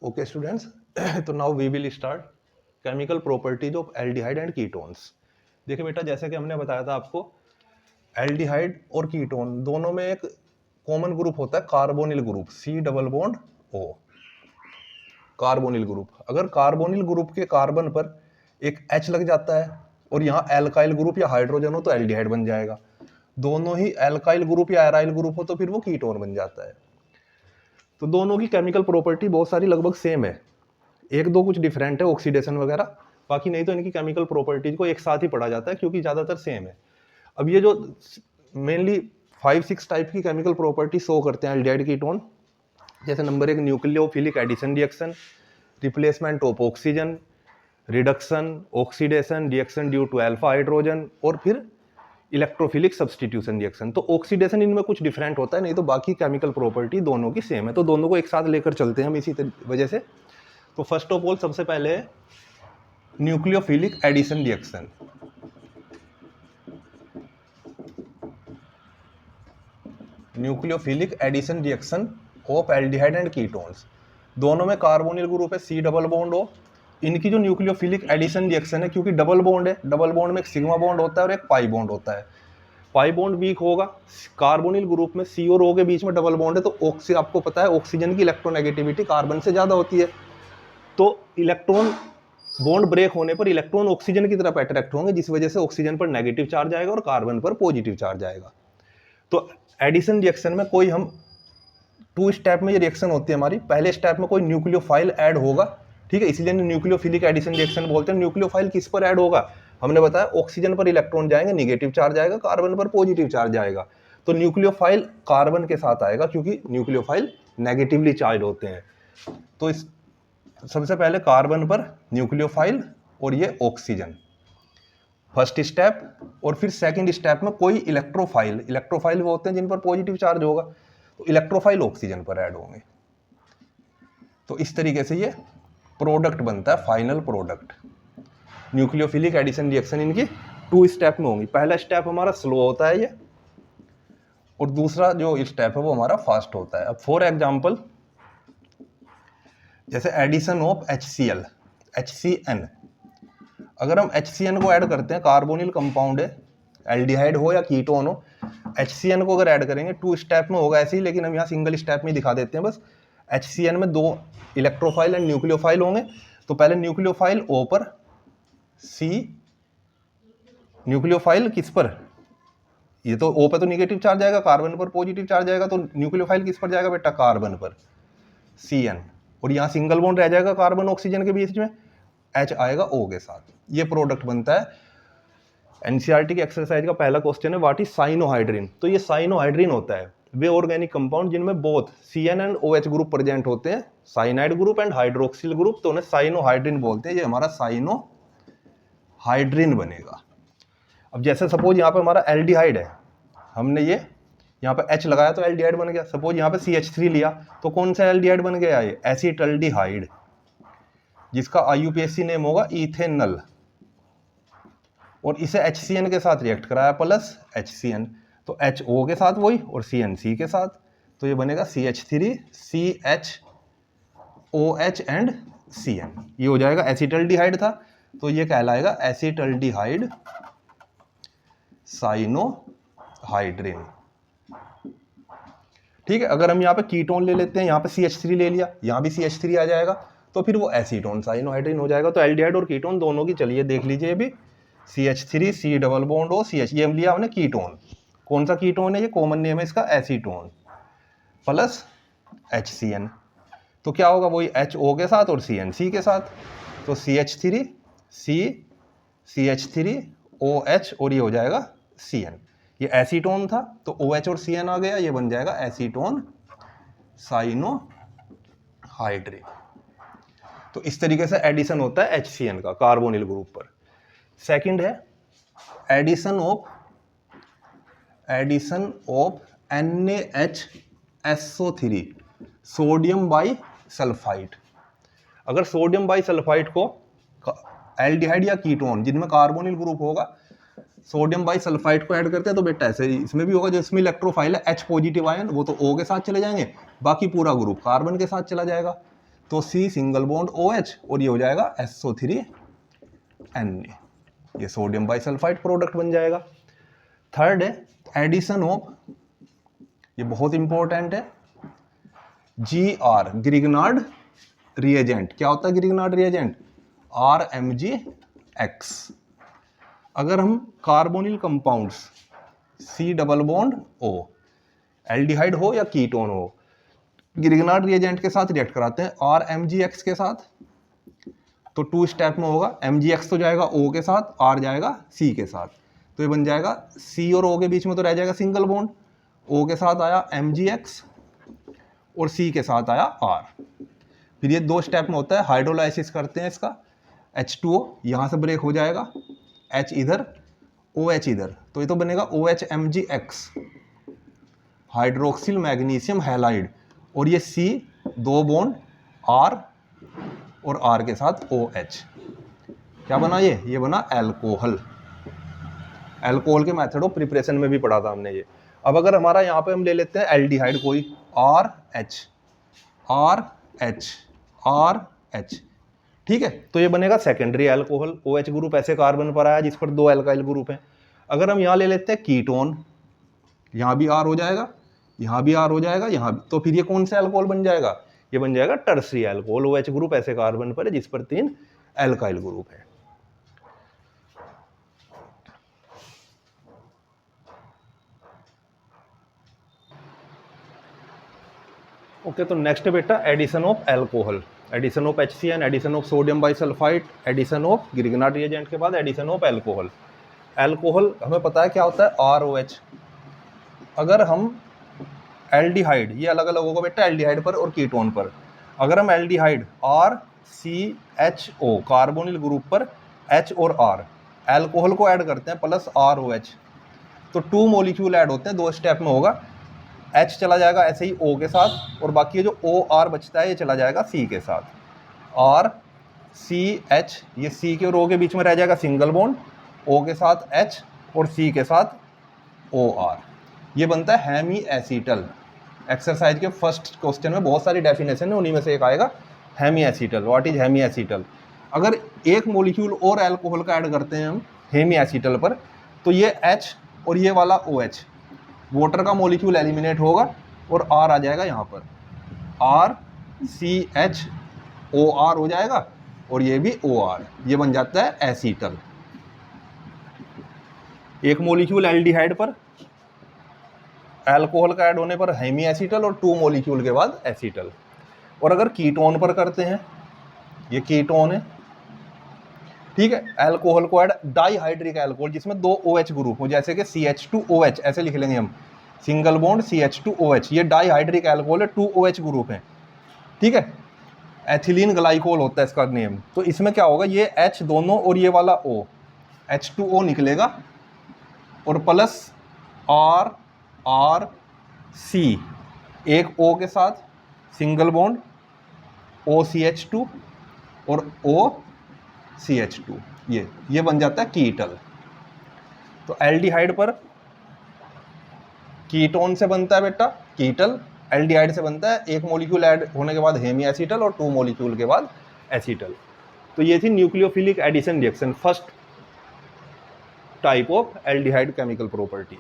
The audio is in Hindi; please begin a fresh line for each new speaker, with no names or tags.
Okay, students. तो now we will start chemical properties of aldehyde and ketones. देखिए बेटा, जैसे कि हमने बताया था आपको, एल्डिहाइड और कीटोन दोनों में एक कॉमन ग्रुप होता है, carbonyl group, C double bond O। Carbonyl group, अगर कार्बोनिल ग्रुप के कार्बन पर एक H लग जाता है और यहाँ एल्काइल ग्रुप या हाइड्रोजन हो तो एल्डिहाइड बन जाएगा। दोनों ही एल्काइल ग्रुप या एराइल ग्रुप हो तो फिर वो कीटोन बन जाता है। तो दोनों की केमिकल प्रॉपर्टी बहुत सारी लगभग सेम है, एक दो कुछ डिफरेंट है, ऑक्सीडेशन वगैरह, बाकी नहीं तो इनकी केमिकल प्रॉपर्टीज को एक साथ ही पढ़ा जाता है क्योंकि ज्यादातर सेम है। अब ये जो मेनली 5-6 टाइप की केमिकल प्रॉपर्टी शो करते हैं एल्डिहाइड कीटोन, जैसे number 1 nucleophilic addition reaction, replacement of oxygen, reduction, oxidation, reaction due to alpha hydrogen, और फिर इलेक्ट्रोफिलिक सब्सटीट्यूशन रिएक्शन। तो ऑक्सीडेशन इनमें कुछ डिफरेंट होता है, नहीं तो बाकी केमिकल प्रॉपर्टी दोनों की सेम है। तो दोनों को एक साथ लेकर चलते हैं हम इसी वजह से। तो फर्स्ट ऑफ ऑल सबसे पहले nucleophilic addition reaction. Nucleophilic addition reaction of aldehyde and ketones, दोनों में कार्बोनिल ग्रुप है C डबल बॉन्ड O। इनकी जो न्यूक्लियोफिलिक एडिशन रिएक्शन है, क्योंकि डबल बॉन्ड है, डबल बॉन्ड में एक सिग्मा बॉन्ड होता है और एक पाई बॉन्ड होता है। पाई बॉन्ड वीक होगा, कार्बोनिल ग्रुप में C और O के बीच में डबल बॉन्ड है, तो आपको पता है ऑक्सीजन की इलेक्ट्रोनेगेटिविटी कार्बन से ज़्यादा होती है। तो इलेक्ट्रॉन बॉन्ड ब्रेक होने पर इलेक्ट्रॉन ऑक्सीजन की तरफ अट्रैक्ट होंगे, जिस वजह से ऑक्सीजन पर नेगेटिव चार्ज आएगा और कार्बन पर पॉजिटिव चार्ज आएगा। तो एडिशन रिएक्शन में कोई हम 2 स्टेप में ये रिएक्शन होती है हमारी। पहले स्टेप में कोई न्यूक्लियोफाइल ऐड होगा, ठीक है, इसलिए न्यूक्लियोफिलिक एडिशन रिएक्शन बोलते हैं। न्यूक्लियोफाइल किस पर ऐड होगा, हमने बताया ऑक्सीजन पर इलेक्ट्रॉन जाएंगे, नेगेटिव चार्ज आएगा, कार्बन पर पॉजिटिव चार्ज आएगा। तो न्यूक्लियोफाइल कार्बन के साथ आएगा क्योंकि न्यूक्लियोफाइल नेगेटिवली चार्ज होते हैं। तो इस सबसे पहले कार्बन पर न्यूक्लियोफाइल और ये ऑक्सीजन, फर्स्ट स्टेप। और फिर सेकंड स्टेप में कोई इलेक्ट्रोफाइल, इलेक्ट्रोफाइल वो होते हैं जिन पर पॉजिटिव चार्ज होगा, तो इलेक्ट्रोफाइल ऑक्सीजन पर ऐड होंगे। तो इस तरीके से ये प्रोडक्ट बनता है, final product. Nucleophilic addition reaction इनकी 2 स्टेप में होंगी। पहला स्टेप हमारा स्लो होता है ये, और दूसरा जो स्टेप है वो हमारा फास्ट होता है। अब फॉर एग्जाम्पल, जैसे एडिशन ऑफ HCl, HCN, अगर हम HCN को ऐड करते हैं, कार्बोनिल कंपाउंड है, एल्डिहाइड हो या कीटोन हो, HCN को अगर ऐड करेंगे 2 स्टेप में होगा ऐसे ही, लेकिन हम यहाँ सिंगल स्टेप में दिखा देते हैं बस। HCN में 2 इलेक्ट्रोफाइल एंड न्यूक्लियोफाइल होंगे। तो पहले न्यूक्लियोफाइल O पर, C न्यूक्लियोफाइल किस पर, ये तो O पर तो नेगेटिव चार्ज आएगा, कार्बन पर पॉजिटिव चार्ज आएगा, तो न्यूक्लियोफाइल किस पर जाएगा बेटा, कार्बन पर, CN, और यहाँ सिंगल बॉन्ड रह जाएगा कार्बन ऑक्सीजन के बीच में, H आएगा O के साथ। ये प्रोडक्ट बनता है। एनसीईआरटी की एक्सरसाइज का पहला क्वेश्चन है, व्हाट इज साइनोहाइड्रिन। तो ये साइनोहाइड्रिन होता है वे ऑर्गेनिक कंपाउंड जिनमें both CN and OH group present होते हैं, cyanide group and hydroxyl group, तो उन्हें साइनोहाइड्रिन बोलते हैं। ये हमारा साइनोहाइड्रिन बनेगा। अब जैसे सपोज यहाँ पे हमारा एल्डिहाइड है, हमने ये यहाँ पे H लगाया तो एल्डिहाइड बन गया। सपोज यहाँ पे CH3 लिया तो कौन सा एल्डिहाइड बन गया, ये एसिटल्डिहाइड, जिसका IUPAC नेम होगा इथेनल, और इसे HCN के साथ रिएक्ट कराया प्लस HCN, तो HO के साथ वही और CNC के साथ, तो ये बनेगा CH3 CHOH एंड CN, ये हो जाएगा एसिटल्डिहाइड था, तो ये कहलाएगा एसिटल्डिहाइड साइनोहाइड्रिन। ठीक है, अगर हम यहाँ पे कीटोन ले लेते हैं, यहाँ पे CH3 ले लिया, यहाँ भी CH3 आ जाएगा, तो फिर वो एसीटोन साइनोहाइड्रिन हो जाएगा। तो एल्डिहाइड और कीटोन दोनों की, चलिए देख लीजिए, ये भी CH3 C double bond O CH, ये लिया हमने कीटोन। कौन सा कीटोन है, ये कॉमन नेम है इसका एसीटोन, प्लस HCN, तो क्या होगा, वही HO के साथ और CNC के साथ, तो CH3 C CH3 OH और ये हो जाएगा CN। ये एसीटोन था तो OH और CN आ गया, ये बन जाएगा एसीटोन साइनोहाइड्रिन। तो इस तरीके से एडिशन होता है HCN का कार्बोनिल ग्रुप पर। सेकंड है addition of NaHSO3, sodium bisulphide. अगर सोडियम बाई सल्फाइड को एल्डिहाइड या कीटोन जिनमें कार्बोनिल ग्रुप होगा, सोडियम बाई सल्फाइड को ऐड करते हैं, तो बेटा ऐसे इसमें भी होगा, जो इसमें इलेक्ट्रोफाइल है H पॉजिटिव आयन, वो तो O के साथ चले जाएंगे, बाकी पूरा ग्रुप कार्बन के साथ चला जाएगा। तो C सिंगल बॉन्ड OH और ये हो जाएगा SO3 Na, ये सोडियम बाइसल्फाइड प्रोडक्ट बन जाएगा। थर्ड है एडिशन ऑफ, ये बहुत इंपॉर्टेंट है, GR ग्रिग्नार्ड रिएजेंट। क्या होता है ग्रिग्नार्ड रिएजेंट? RMgX। अगर हम carbonyl compounds C double bond O, aldehyde हो या कीटोन हो, ग्रिग्नार्ड रिएजेंट के साथ रिएक्ट कराते हैं RMgX के साथ, तो 2 स्टेप में होगा। MgX तो जाएगा O के साथ, R जाएगा C के साथ, तो ये बन जाएगा C और O के बीच में तो रह जाएगा सिंगल बॉन्ड, O के साथ आया MgX और C के साथ आया R। फिर ये 2 स्टेप में होता है, हाइड्रोलाइसिस करते हैं इसका, H2O यहाँ से ब्रेक हो जाएगा, H इधर OH इधर, तो ये तो बनेगा OHMgX, हाइड्रोक्सिल मैग्नीशियम हैलाइड, और ये C 2 बॉन्ड R और R के साथ OH। क्या बना ये बना अल्कोहल। अल्कोहल के मेथड ऑफ प्रिपरेशन में भी पढ़ा था हमने ये। अब अगर हमारा यहाँ पे हम ले लेते हैं एल्डिहाइड कोई, RH, ठीक है, तो ये बनेगा सेकेंडरी अल्कोहल। OH ग्रुप ऐसे कार्बन पर आया जिस पर 2 अल्काइल ग्रुप हैं। अगर हम यहाँ ले लेते हैं कीटोन, यहाँ भी R हो जाएगा, यहाँ भी R हो जाएगा, यहाँ भी, तो फिर ये कौन सा अल्कोहल बन जाएगा? ये बन जाएगा टर्सरी अल्कोहल। OH ग्रुप ऐसे कार्बन पर है जिस पर 3 अल्काइल ग्रुप है। ओके, तो नेक्स्ट बेटा addition of alcohol, addition of HCN, addition of sodium bisulphide, addition of Grignard reagent के बाद एडिशन ऑफ अल्कोहल। अल्कोहल हमें पता है क्या होता है, ROH। अगर हम एल्डिहाइड, ये अलग अलग होगा बेटा एल्डिहाइड पर और कीटोन पर। अगर हम एल्डिहाइड RCHO कार्बोनिल ग्रुप पर H और R, अल्कोहल को ऐड करते हैं प्लस ROH, तो 2 मॉलिक्यूल ऐड होते हैं, 2 स्टेप में होगा। H चला जाएगा ऐसे ही O के साथ, और बाकी जो OR बचता है ये चला जाएगा C के साथ। RCH, ये C के और O के बीच में रह जाएगा सिंगल बॉन्ड, O के साथ H और C के साथ OR, ये बनता है हेमी एसीटल। एक्सरसाइज के फर्स्ट क्वेश्चन में बहुत सारी डेफिनेशन है, उन्हीं में से एक आएगा hemiacetal. What is hemiacetal? अगर एक मॉलिक्यूल और अल्कोहल का ऐड करते हैं हम हेमी एसीटल पर, तो ये H और ये वाला OH, वाटर का मॉलिक्यूल एलिमिनेट होगा और R आ जाएगा यहाँ पर, RCHOR हो जाएगा और ये भी OR, ये बन जाता है एसीटल। एक मॉलिक्यूल एल्डिहाइड पर अल्कोहल का ऐड होने पर हेमी एसीटल, और 2 मॉलिक्यूल के बाद एसीटल। और अगर कीटोन पर करते हैं, ये कीटोन है, ठीक है, अल्कोहल को ऐड, डाइहाइड्रिक अल्कोहल जिसमें 2 OH ग्रुप हो, जैसे कि CH2OH ऐसे लिख लेंगे हम, सिंगल बॉन्ड CH2OH, ये डाइहाइड्रिक अल्कोहल है, 2 OH ग्रुप है, ठीक है, एथिलीन ग्लाइकोल होता है इसका नेम। तो इसमें क्या होगा, ये H दोनों और ये वाला O, H2O निकलेगा और प्लस RC, एक O के साथ सिंगल बॉन्ड OCH2 और OCH2, ये बन जाता है कीटल। तो एल्डिहाइड पर कीटोन से बनता है बेटा कीटल, एल्डिहाइड से बनता है एक मॉलिक्यूल ऐड होने के बाद हेमी एसीटल और 2 मॉलिक्यूल के बाद एसीटल। तो ये थी nucleophilic addition reaction, first type of aldehyde chemical properties.